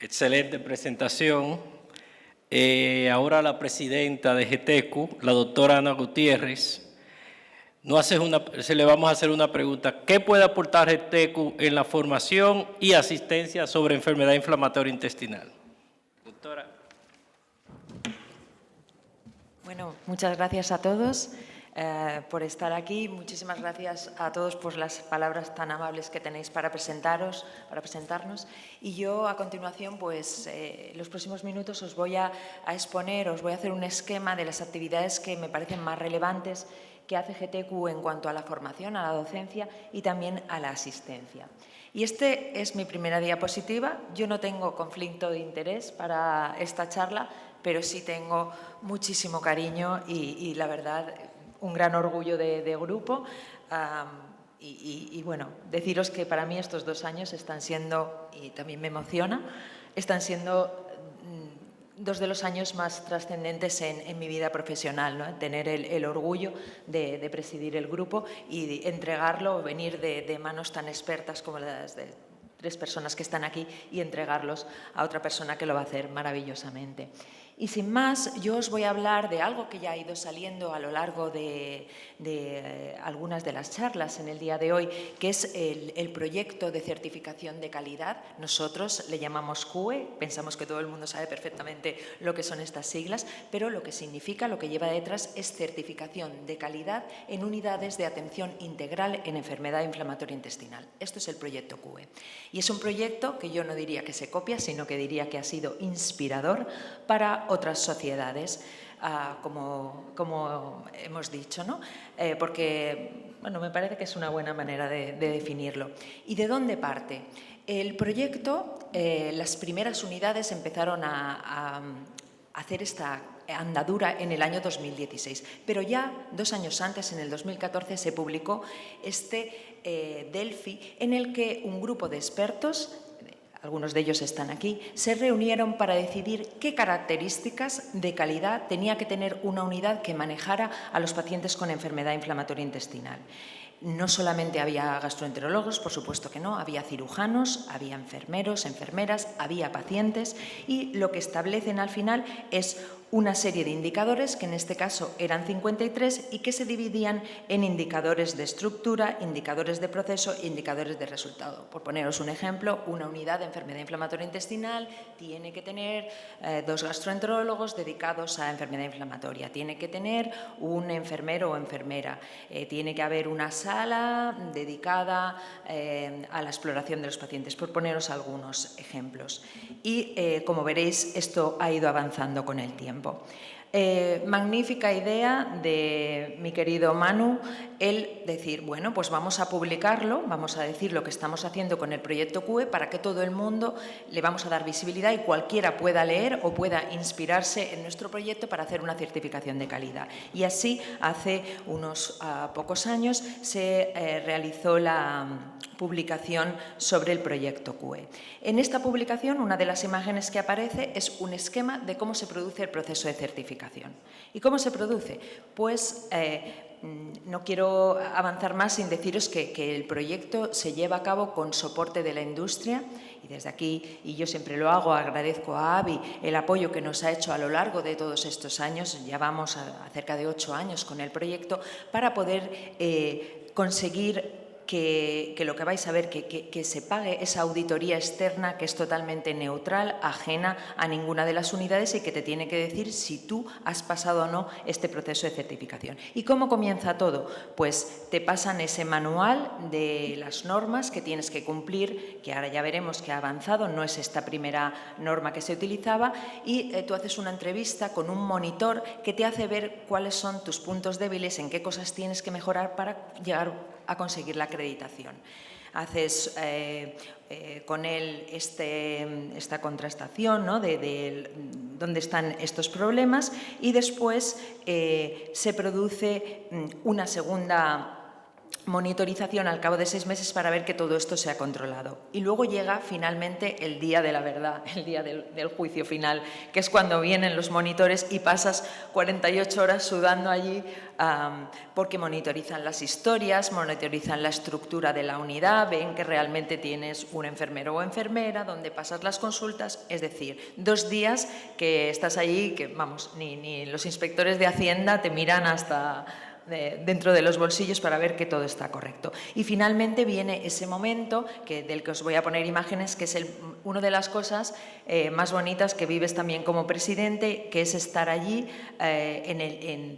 Excelente presentación. Ahora la presidenta de GETECU, la doctora Ana Gutiérrez, se le vamos a hacer una pregunta. ¿Qué puede aportar GETECU en la formación y asistencia sobre enfermedad inflamatoria intestinal? Doctora. Bueno, muchas gracias a todos por estar aquí. Muchísimas gracias a todos por las palabras tan amables que tenéis para presentarnos. Y yo, a continuación, pues, los próximos minutos os voy a exponer, os voy a hacer un esquema de las actividades que me parecen más relevantes que hace GETECU en cuanto a la formación, a la docencia y también a la asistencia. Y este es mi primera diapositiva. Yo no tengo conflicto de interés para esta charla, pero sí tengo muchísimo cariño y la verdad, un gran orgullo de grupo. Y bueno, deciros que para mí estos 2 años están siendo, y también me emociona, están siendo 2 de los años más trascendentes en mi vida profesional, ¿no? Tener el orgullo de presidir el grupo y de entregarlo, venir de manos tan expertas como las de 3 personas que están aquí y entregarlos a otra persona que lo va a hacer maravillosamente. Y sin más, yo os voy a hablar de algo que ya ha ido saliendo a lo largo de algunas de las charlas en el día de hoy, que es el proyecto de certificación de calidad. Nosotros le llamamos CUE, pensamos que todo el mundo sabe perfectamente lo que son estas siglas, pero lo que significa, lo que lleva detrás es certificación de calidad en unidades de atención integral en enfermedad inflamatoria intestinal. Esto es el proyecto CUE. Y es un proyecto que yo no diría que se copia, sino que diría que ha sido inspirador para otras sociedades, como hemos dicho, ¿no? Porque, bueno, me parece que es una buena manera de definirlo. ¿Y de dónde parte? El proyecto, las primeras unidades empezaron a hacer esta andadura en el año 2016, pero ya 2 años antes, en el 2014, se publicó este Delphi, en el que un grupo de expertos, algunos de ellos están aquí, se reunieron para decidir qué características de calidad tenía que tener una unidad que manejara a los pacientes con enfermedad inflamatoria intestinal. No solamente había gastroenterólogos, por supuesto que no, había cirujanos, había enfermeros, enfermeras, había pacientes, y lo que establecen al final es una serie de indicadores, que en este caso eran 53, y que se dividían en indicadores de estructura, indicadores de proceso e indicadores de resultado. Por poneros un ejemplo, una unidad de enfermedad inflamatoria intestinal tiene que tener 2 gastroenterólogos dedicados a enfermedad inflamatoria, tiene que tener un enfermero o enfermera, tiene que haber una sala dedicada a la exploración de los pacientes, por poneros algunos ejemplos. Y, como veréis, esto ha ido avanzando con el tiempo. Magnífica idea de mi querido Manu, el decir, bueno, pues vamos a publicarlo, vamos a decir lo que estamos haciendo con el proyecto CUE para que todo el mundo le vamos a dar visibilidad y cualquiera pueda leer o pueda inspirarse en nuestro proyecto para hacer una certificación de calidad. Y así, hace unos pocos años, se realizó la publicación sobre el proyecto CUE. En esta publicación, una de las imágenes que aparece es un esquema de cómo se produce el proceso de certificación. ¿Y cómo se produce? Pues no quiero avanzar más sin deciros que el proyecto se lleva a cabo con soporte de la industria, y desde aquí, y yo siempre lo hago, agradezco a AVI el apoyo que nos ha hecho a lo largo de todos estos años. Ya vamos a cerca de 8 años con el proyecto, para poder conseguir que lo que vais a ver, que se pague esa auditoría externa que es totalmente neutral, ajena a ninguna de las unidades y que te tiene que decir si tú has pasado o no este proceso de certificación. ¿Y cómo comienza todo? Pues te pasan ese manual de las normas que tienes que cumplir, que ahora ya veremos que ha avanzado, no es esta primera norma que se utilizaba, y tú haces una entrevista con un monitor que te hace ver cuáles son tus puntos débiles, en qué cosas tienes que mejorar para llegar a conseguir la acreditación. Haces con él esta contrastación, ¿no?, de dónde están estos problemas, y después se produce una segunda monitorización al cabo de 6 meses para ver que todo esto se ha controlado. Y luego llega finalmente el día de la verdad, el día del juicio final, que es cuando vienen los monitores y pasas 48 horas sudando allí porque monitorizan las historias, monitorizan la estructura de la unidad, ven que realmente tienes un enfermero o enfermera, donde pasas las consultas, es decir, 2 días que estás allí, que vamos, ni los inspectores de Hacienda te miran hasta dentro de los bolsillos para ver que todo está correcto. Y finalmente viene ese momento del que os voy a poner imágenes, que es una de las cosas más bonitas que vives también como presidente, que es estar allí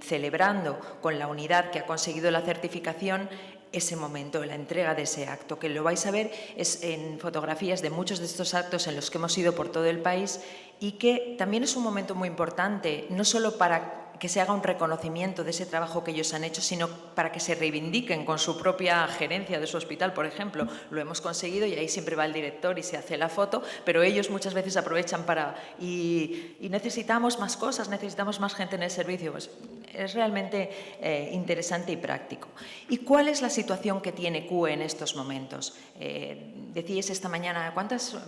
celebrando con la unidad que ha conseguido la certificación ese momento, la entrega de ese acto, que lo vais a ver es en fotografías de muchos de estos actos en los que hemos ido por todo el país y que también es un momento muy importante, no solo para que se haga un reconocimiento de ese trabajo que ellos han hecho, sino para que se reivindiquen con su propia gerencia de su hospital, por ejemplo. Lo hemos conseguido y ahí siempre va el director y se hace la foto, pero ellos muchas veces aprovechan y necesitamos más cosas, necesitamos más gente en el servicio. Pues es realmente interesante y práctico. ¿Y cuál es la situación que tiene CUE en estos momentos? Decíais esta mañana,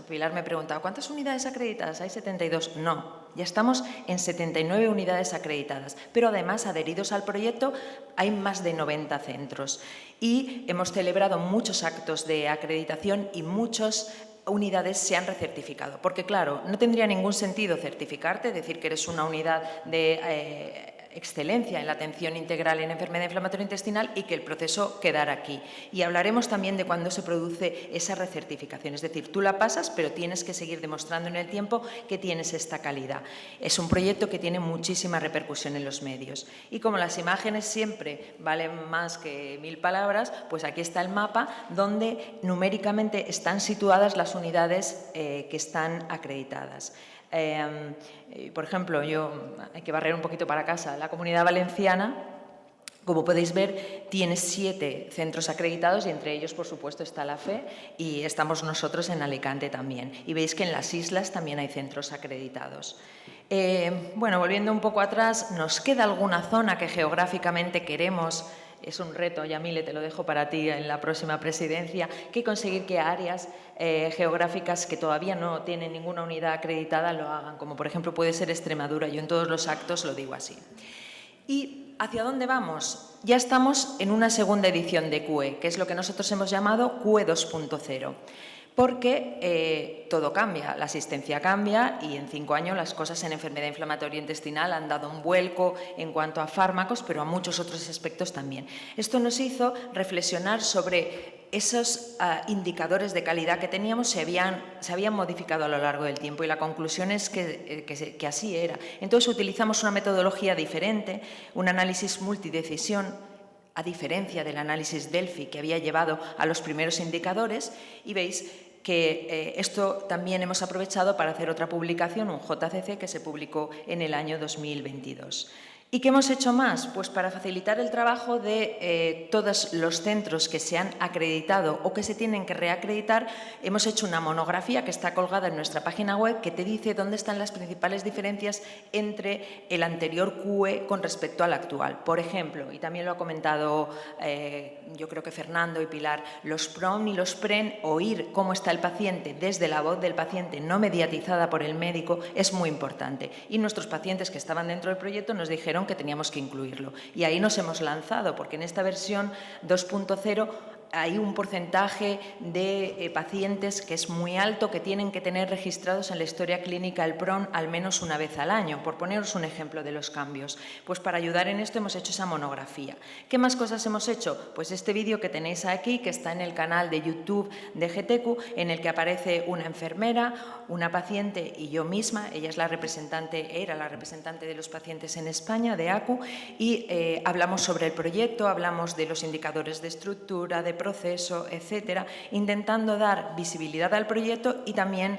Pilar me preguntaba, ¿cuántas unidades acreditadas? ¿Hay 72? No, ya estamos en 79 unidades acreditadas. Pero además, adheridos al proyecto, hay más de 90 centros y hemos celebrado muchos actos de acreditación y muchas unidades se han recertificado. Porque, claro, no tendría ningún sentido certificarte, decir que eres una unidad de excelencia en la atención integral en enfermedad inflamatoria intestinal y que el proceso quedara aquí. Y hablaremos también de cuándo se produce esa recertificación, es decir, tú la pasas pero tienes que seguir demostrando en el tiempo que tienes esta calidad. Es un proyecto que tiene muchísima repercusión en los medios y como las imágenes siempre valen más que 1000 palabras, pues aquí está el mapa donde numéricamente están situadas las unidades que están acreditadas. Por ejemplo, hay que barrer un poquito para casa. La Comunidad Valenciana, como podéis ver, tiene 7 centros acreditados y entre ellos, por supuesto, está la FE y estamos nosotros en Alicante también. Y veis que en las islas también hay centros acreditados. Bueno, volviendo un poco atrás, ¿nos queda alguna zona que geográficamente queremos? Es un reto, Yamile, te lo dejo para ti en la próxima presidencia, que conseguir que áreas geográficas que todavía no tienen ninguna unidad acreditada lo hagan, como por ejemplo puede ser Extremadura. Yo en todos los actos lo digo así. ¿Y hacia dónde vamos? Ya estamos en una segunda edición de CUE, que es lo que nosotros hemos llamado CUE 2.0. Porque todo cambia, la asistencia cambia y en 5 años las cosas en enfermedad inflamatoria intestinal han dado un vuelco en cuanto a fármacos, pero a muchos otros aspectos también. Esto nos hizo reflexionar sobre esos indicadores de calidad que teníamos, se habían modificado a lo largo del tiempo y la conclusión es que así era. Entonces utilizamos una metodología diferente, un análisis multidecisión, a diferencia del análisis Delphi que había llevado a los primeros indicadores, y veis que esto también hemos aprovechado para hacer otra publicación, un JCC, que se publicó en el año 2022. ¿Y qué hemos hecho más? Pues para facilitar el trabajo de todos los centros que se han acreditado o que se tienen que reacreditar, hemos hecho una monografía que está colgada en nuestra página web que te dice dónde están las principales diferencias entre el anterior CUE con respecto al actual. Por ejemplo, y también lo ha comentado yo creo que Fernando y Pilar, los PROM y los PREN, oír cómo está el paciente desde la voz del paciente, no mediatizada por el médico, es muy importante. Y nuestros pacientes que estaban dentro del proyecto nos dijeron que teníamos que incluirlo. Y ahí nos hemos lanzado, porque en esta versión 2.0 hay un porcentaje de pacientes que es muy alto, que tienen que tener registrados en la historia clínica el PRON al menos una vez al año, por poneros un ejemplo de los cambios. Pues para ayudar en esto hemos hecho esa monografía. ¿Qué más cosas hemos hecho? Pues este vídeo que tenéis aquí, que está en el canal de YouTube de GTQ, en el que aparece una enfermera, una paciente y yo misma. Ella es era la representante de los pacientes en España, de ACU, y hablamos sobre el proyecto, hablamos de los indicadores de estructura, de proceso, etcétera, intentando dar visibilidad al proyecto y también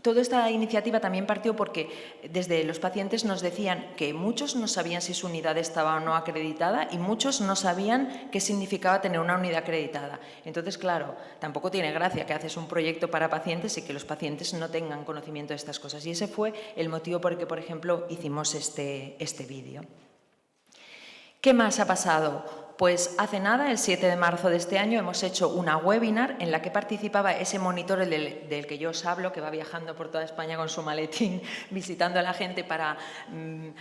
toda esta iniciativa también partió porque desde los pacientes nos decían que muchos no sabían si su unidad estaba o no acreditada y muchos no sabían qué significaba tener una unidad acreditada. Entonces, claro, tampoco tiene gracia que haces un proyecto para pacientes y que los pacientes no tengan conocimiento de estas cosas. Y ese fue el motivo por el que, por ejemplo, hicimos este vídeo. ¿Qué más ha pasado? Pues hace nada, el 7 de marzo de este año, hemos hecho una webinar en la que participaba ese monitor del que yo os hablo, que va viajando por toda España con su maletín, visitando a la gente para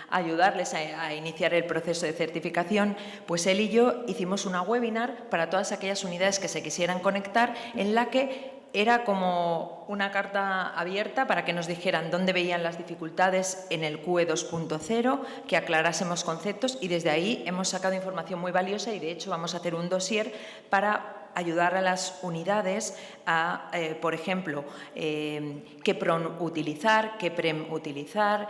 ayudarles a iniciar el proceso de certificación. Pues él y yo hicimos una webinar para todas aquellas unidades que se quisieran conectar, en la que era como una carta abierta para que nos dijeran dónde veían las dificultades en el QE 2.0, que aclarásemos conceptos, y desde ahí hemos sacado información muy valiosa y de hecho vamos a hacer un dossier para ayudar a las unidades a, por ejemplo, qué PRON utilizar, qué PREM utilizar,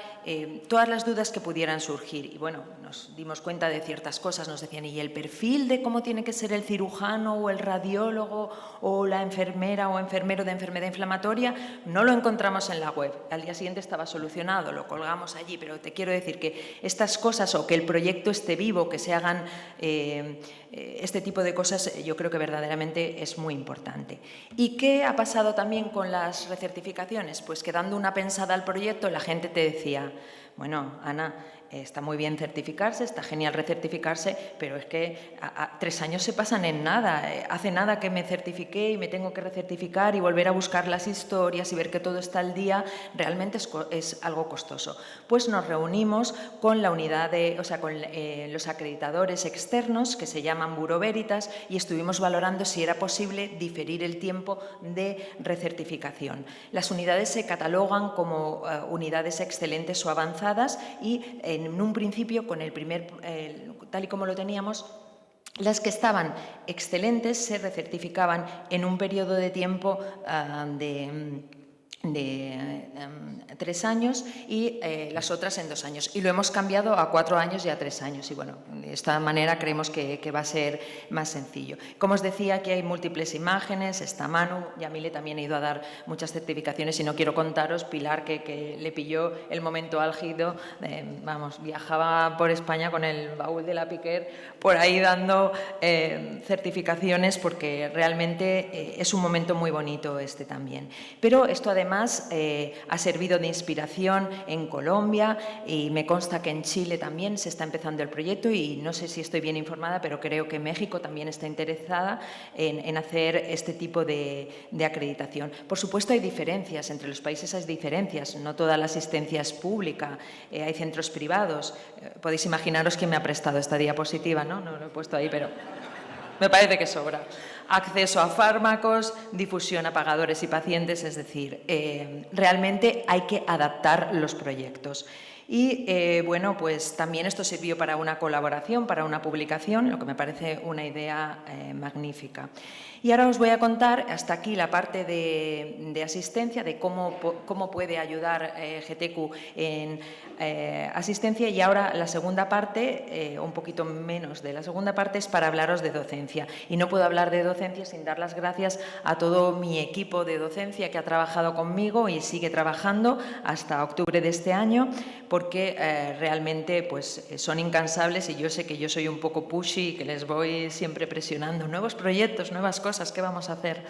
todas las dudas que pudieran surgir. Y bueno, nos dimos cuenta de ciertas cosas, nos decían, ¿y el perfil de cómo tiene que ser el cirujano o el radiólogo o la enfermera o enfermero de enfermedad inflamatoria? No lo encontramos en la web. Al día siguiente estaba solucionado, lo colgamos allí, pero te quiero decir que estas cosas, o que el proyecto esté vivo, que se hagan este tipo de cosas, yo creo que verdaderamente es muy importante. ¿Y qué ha pasado también con las recertificaciones? Pues que dando una pensada al proyecto, la gente te decía, bueno, Ana, está muy bien certificarse, está genial recertificarse, pero es que 3 años se pasan en nada. Hace nada que me certifiqué y me tengo que recertificar y volver a buscar las historias y ver que todo está al día, realmente es algo costoso. Pues nos reunimos con la unidad con los acreditadores externos, que se llaman Bureau Veritas, y estuvimos valorando si era posible diferir el tiempo de recertificación. Las unidades se catalogan como unidades excelentes o avanzadas y en un principio, con el primer, tal y como lo teníamos, las que estaban excelentes se recertificaban en un periodo de tiempo de 3 años y las otras en 2 años. Y lo hemos cambiado a 4 años y a 3 años. Y bueno, de esta manera creemos que va a ser más sencillo. Como os decía, aquí hay múltiples imágenes, está Manu, Yamile también ha ido a dar muchas certificaciones y no quiero contaros, Pilar, que le pilló el momento álgido, vamos, viajaba por España con el baúl de la Piquer, por ahí dando certificaciones, porque realmente es un momento muy bonito este también. Pero esto además ha servido de inspiración en Colombia y me consta que en Chile también se está empezando el proyecto y no sé si estoy bien informada, pero creo que México también está interesada en hacer este tipo de acreditación. Por supuesto hay diferencias, entre los países hay diferencias, no toda la asistencia es pública, hay centros privados. Podéis imaginaros quién me ha prestado esta diapositiva, ¿no? No lo he puesto ahí, pero me parece que sobra. Acceso a fármacos, difusión a pagadores y pacientes, es decir, realmente hay que adaptar los proyectos. Y bueno, pues también esto sirvió para una colaboración, para una publicación, lo que me parece una idea magnífica. Y ahora os voy a contar hasta aquí la parte de asistencia, de cómo puede ayudar GTQ en asistencia, y ahora la segunda parte, un poquito menos de la segunda parte, es para hablaros de docencia. Y no puedo hablar de docencia sin dar las gracias a todo mi equipo de docencia que ha trabajado conmigo y sigue trabajando hasta octubre de este año, porque realmente pues, son incansables y yo sé que yo soy un poco pushy y que les voy siempre presionando. Nuevos proyectos, nuevas cosas, ¿qué vamos a hacer?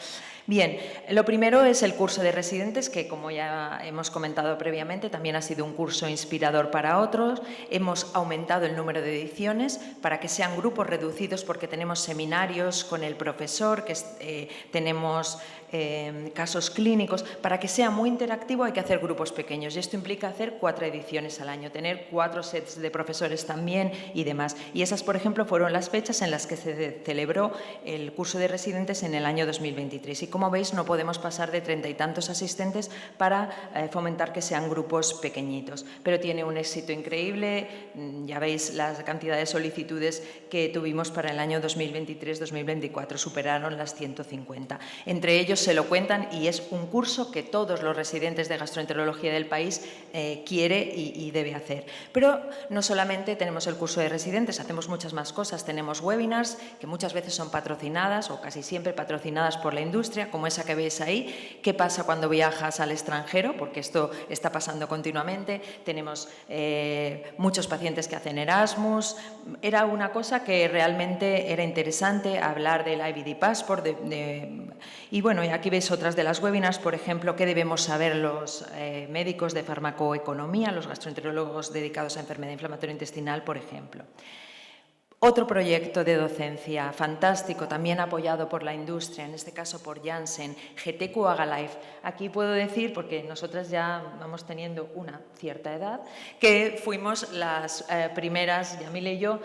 Bien, lo primero es el curso de residentes, que como ya hemos comentado previamente, también ha sido un curso inspirador para otros. Hemos aumentado el número de ediciones para que sean grupos reducidos, porque tenemos seminarios con el profesor, tenemos casos clínicos. Para que sea muy interactivo hay que hacer grupos pequeños y esto implica hacer 4 ediciones al año, tener 4 sets de profesores también y demás. Y esas, por ejemplo, fueron las fechas en las que se celebró el curso de residentes en el año 2023. Y como veis, no podemos pasar de 30 y tantos asistentes para fomentar que sean grupos pequeñitos. Pero tiene un éxito increíble. Ya veis la cantidad de solicitudes que tuvimos para el año 2023-2024, superaron las 150. Entre ellos se lo cuentan y es un curso que todos los residentes de gastroenterología del país quiere y debe hacer. Pero no solamente tenemos el curso de residentes, hacemos muchas más cosas. Tenemos webinars que muchas veces son patrocinadas o casi siempre patrocinadas por la industria, como esa que veis ahí. ¿Qué pasa cuando viajas al extranjero? Porque esto está pasando continuamente. Tenemos muchos pacientes que hacen Erasmus. Era una cosa que realmente era interesante, hablar del IBD Passport. Y bueno, y aquí veis otras de las webinars, por ejemplo, qué debemos saber los médicos de farmacoeconomía, los gastroenterólogos dedicados a enfermedad inflamatoria intestinal, por ejemplo. Otro proyecto de docencia fantástico, también apoyado por la industria, en este caso por Janssen, GTQ Agalife. Aquí puedo decir, porque nosotras ya vamos teniendo una cierta edad, que fuimos las primeras, Yamile y yo,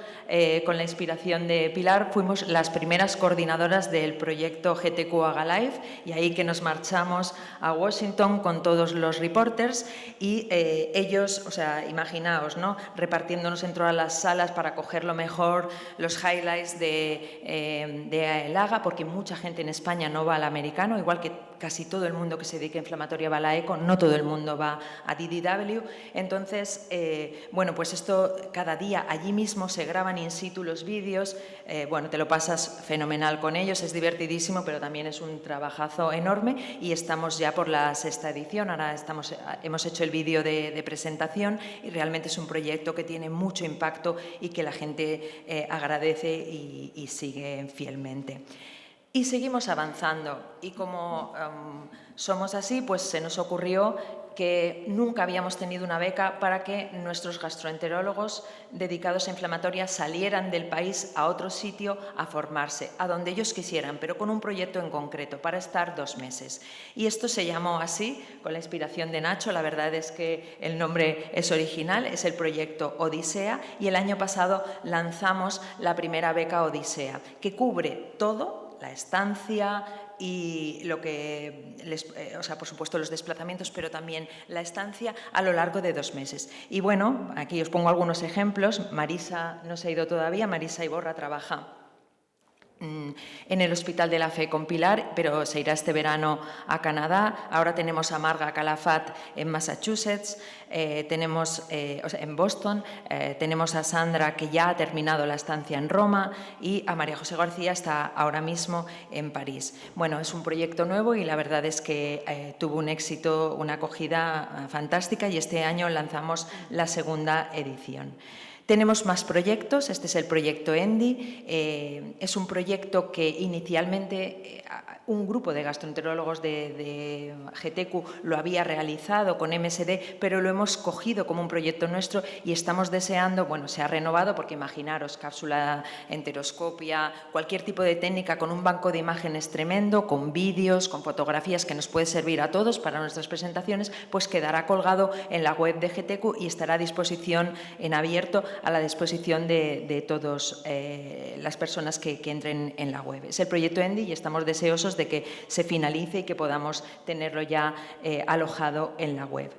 con la inspiración de Pilar, fuimos las primeras coordinadoras del proyecto GTQ Agalife, y ahí que nos marchamos a Washington con todos los reporters y ellos, o sea, imaginaos, ¿no?, repartiéndonos en todas las salas para coger lo mejor, los highlights de el AGA, porque mucha gente en España no va al americano, igual que casi todo el mundo que se dedica a inflamatoria va a la ECO, no todo el mundo va a DDW. Entonces, bueno, pues esto cada día allí mismo se graban in situ los vídeos, bueno, te lo pasas fenomenal con ellos, es divertidísimo, pero también es un trabajazo enorme y estamos ya por la 6ª edición, ahora hemos hecho el vídeo de presentación y realmente es un proyecto que tiene mucho impacto y que la gente agradece y sigue fielmente. Y seguimos avanzando y como somos así, pues se nos ocurrió que nunca habíamos tenido una beca para que nuestros gastroenterólogos dedicados a inflamatoria salieran del país a otro sitio a formarse, a donde ellos quisieran, pero con un proyecto en concreto, para estar 2 meses. Y esto se llamó así, con la inspiración de Nacho, la verdad es que el nombre es original, es el proyecto Odisea, y el año pasado lanzamos la primera beca Odisea, que cubre todo, la estancia y lo que, o sea, por supuesto los desplazamientos, pero también la estancia a lo largo de 2 meses. Y bueno, aquí os pongo algunos ejemplos. Marisa no se ha ido todavía, Marisa Iborra trabaja en el Hospital de la Fe con Pilar, pero se irá este verano a Canadá. Ahora tenemos a Marga Calafat en Massachusetts, tenemos o sea, en Boston, tenemos a Sandra, que ya ha terminado la estancia en Roma, y a María José García está ahora mismo en París. Bueno, es un proyecto nuevo y la verdad es que tuvo un éxito, una acogida fantástica, y este año lanzamos la 2ª edición. Tenemos más proyectos, este es el proyecto ENDI, es un proyecto que inicialmente un grupo de gastroenterólogos de GTQ lo había realizado con MSD, pero lo hemos cogido como un proyecto nuestro y estamos deseando, bueno, se ha renovado porque imaginaros, cápsula, enteroscopia, cualquier tipo de técnica con un banco de imágenes tremendo, con vídeos, con fotografías que nos puede servir a todos para nuestras presentaciones, pues quedará colgado en la web de GTQ y estará a disposición en abierto, a la disposición de todas las personas que entren en la web. Es el proyecto ENDI y estamos deseosos de que se finalice y que podamos tenerlo ya alojado en la web.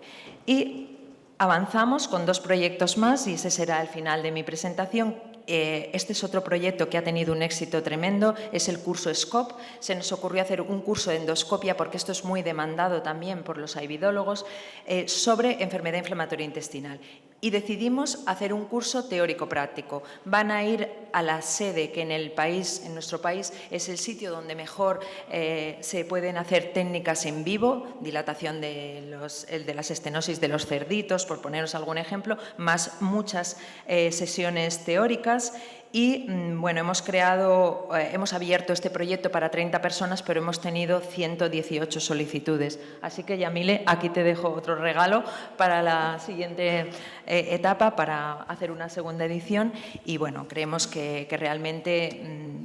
Y avanzamos con 2 proyectos más y ese será el final de mi presentación. Este es otro proyecto que ha tenido un éxito tremendo, es el curso SCOP. Se nos ocurrió hacer un curso de endoscopia, porque esto es muy demandado también por los aibidólogos, sobre enfermedad inflamatoria intestinal. Y decidimos hacer un curso teórico-práctico. Van a ir a la sede, que en el país, en nuestro país, es el sitio donde mejor se pueden hacer técnicas en vivo, dilatación de las estenosis de los cerditos, por poneros algún ejemplo, más muchas sesiones teóricas. Y bueno, hemos abierto este proyecto para 30 personas, pero hemos tenido 118 solicitudes. Así que, Yamile, aquí te dejo otro regalo para la siguiente etapa, para hacer una 2ª edición. Y bueno, creemos que realmente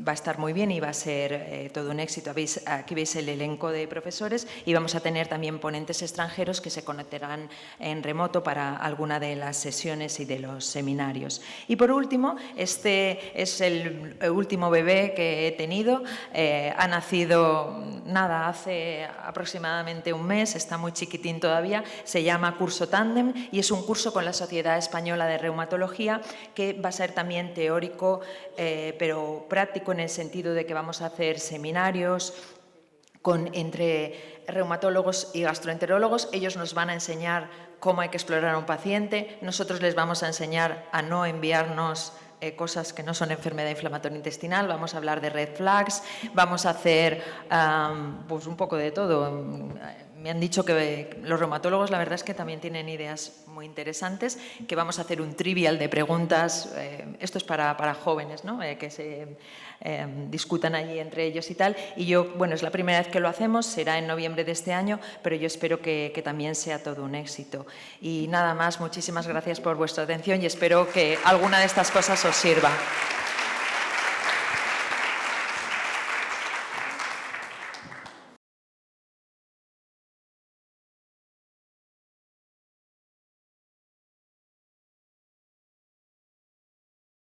va a estar muy bien y va a ser todo un éxito. Aquí veis el elenco de profesores y vamos a tener también ponentes extranjeros que se conectarán en remoto para alguna de las sesiones y de los seminarios. Y por último, este es el último bebé que he tenido. Ha nacido, nada, hace aproximadamente 1 mes, está muy chiquitín todavía. Se llama Curso Tándem y es un curso con la Sociedad Española de Reumatología que va a ser también teórico, pero práctico, en el sentido de que vamos a hacer seminarios entre reumatólogos y gastroenterólogos. Ellos nos van a enseñar cómo hay que explorar a un paciente. Nosotros les vamos a enseñar a no enviarnos cosas que no son enfermedad inflamatoria intestinal. Vamos a hablar de red flags, vamos a hacer pues un poco de todo. Me han dicho que los reumatólogos, la verdad es que también tienen ideas muy interesantes, que vamos a hacer un trivial de preguntas. Esto es para jóvenes, ¿no? Que se discutan allí entre ellos y tal. Y yo, bueno, es la primera vez que lo hacemos, será en noviembre de este año, pero yo espero que también sea todo un éxito. Y nada más, muchísimas gracias por vuestra atención y espero que alguna de estas cosas os sirva.